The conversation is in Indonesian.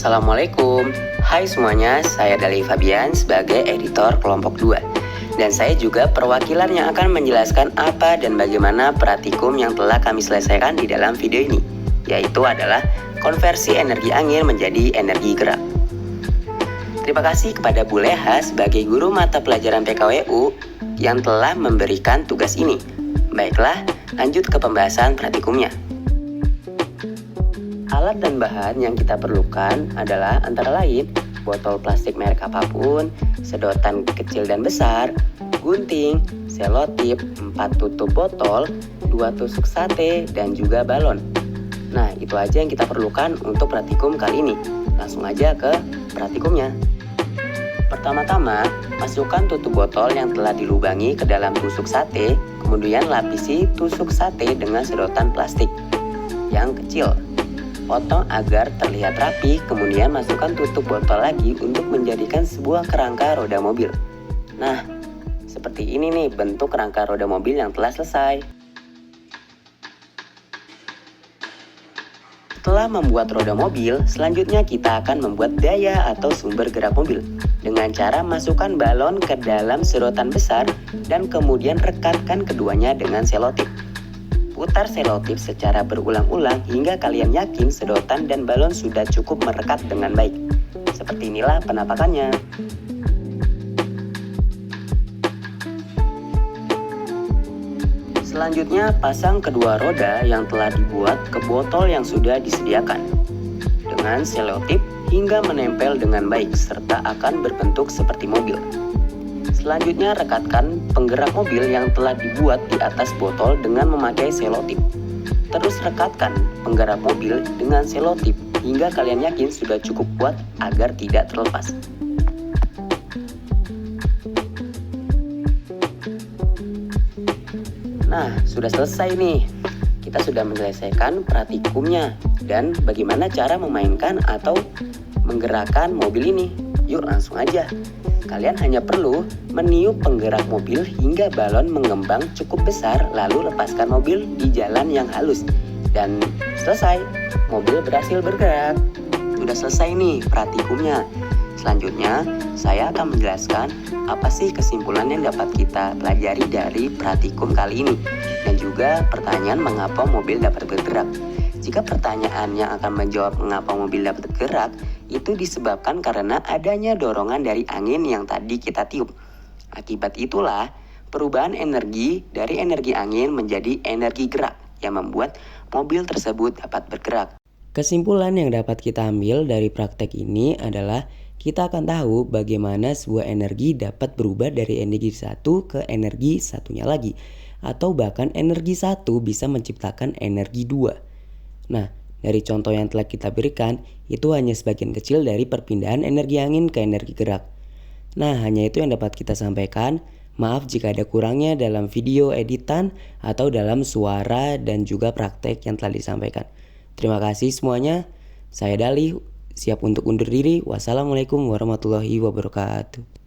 Assalamualaikum. Hai semuanya, saya Dali Fabian sebagai editor kelompok 2. Dan saya juga perwakilan yang akan menjelaskan apa dan bagaimana praktikum yang telah kami selesaikan di dalam video ini, yaitu adalah konversi energi angin menjadi energi gerak. Terima kasih kepada Bu Leha sebagai guru mata pelajaran PKWU yang telah memberikan tugas ini. Baiklah, lanjut ke pembahasan praktikumnya. Alat dan bahan yang kita perlukan adalah antara lain botol plastik merek apapun, sedotan kecil dan besar, gunting, selotip, 4 tutup botol, 2 tusuk sate, dan juga balon. Nah, itu aja yang kita perlukan untuk praktikum kali ini. Langsung aja ke praktikumnya. Pertama-tama, masukkan tutup botol yang telah dilubangi ke dalam tusuk sate, kemudian lapisi tusuk sate dengan sedotan plastik yang kecil. Potong agar terlihat rapi, kemudian masukkan tutup botol lagi untuk menjadikan sebuah kerangka roda mobil. Nah, seperti ini nih bentuk kerangka roda mobil yang telah selesai. Setelah membuat roda mobil, selanjutnya kita akan membuat daya atau sumber gerak mobil dengan cara masukkan balon ke dalam sedotan besar dan kemudian rekatkan keduanya dengan selotip. Putar selotip secara berulang-ulang hingga kalian yakin sedotan dan balon sudah cukup merekat dengan baik. Seperti inilah penampakannya. Selanjutnya, pasang kedua roda yang telah dibuat ke botol yang sudah disediakan dengan selotip hingga menempel dengan baik serta akan berbentuk seperti mobil. Selanjutnya, rekatkan penggerak mobil yang telah dibuat di atas botol dengan memakai selotip. Terus rekatkan penggerak mobil dengan selotip hingga kalian yakin sudah cukup kuat agar tidak terlepas. Nah, sudah selesai nih. Kita sudah menyelesaikan praktikumnya dan bagaimana cara memainkan atau menggerakkan mobil ini. Yuk langsung aja. Kalian hanya perlu meniup penggerak mobil hingga balon mengembang cukup besar, lalu lepaskan mobil di jalan yang halus. Dan selesai, mobil berhasil bergerak. Sudah selesai nih praktikumnya. Selanjutnya, saya akan menjelaskan apa sih kesimpulan yang dapat kita pelajari dari praktikum kali ini. Dan juga pertanyaan mengapa mobil dapat bergerak. Jika pertanyaan yang akan menjawab mengapa mobil dapat bergerak, itu disebabkan karena adanya dorongan dari angin yang tadi kita tiup. Akibat itulah, perubahan energi dari energi angin menjadi energi gerak yang membuat mobil tersebut dapat bergerak. Kesimpulan yang dapat kita ambil dari praktek ini adalah kita akan tahu bagaimana sebuah energi dapat berubah dari energi satu ke energi satunya lagi. Atau bahkan energi satu bisa menciptakan energi dua. Nah, dari contoh yang telah kita berikan, itu hanya sebagian kecil dari perpindahan energi angin ke energi gerak. Nah, hanya itu yang dapat kita sampaikan. Maaf jika ada kurangnya dalam video editan atau dalam suara dan juga praktek yang telah disampaikan. Terima kasih semuanya. Saya Dali, siap untuk undur diri. Wassalamualaikum warahmatullahi wabarakatuh.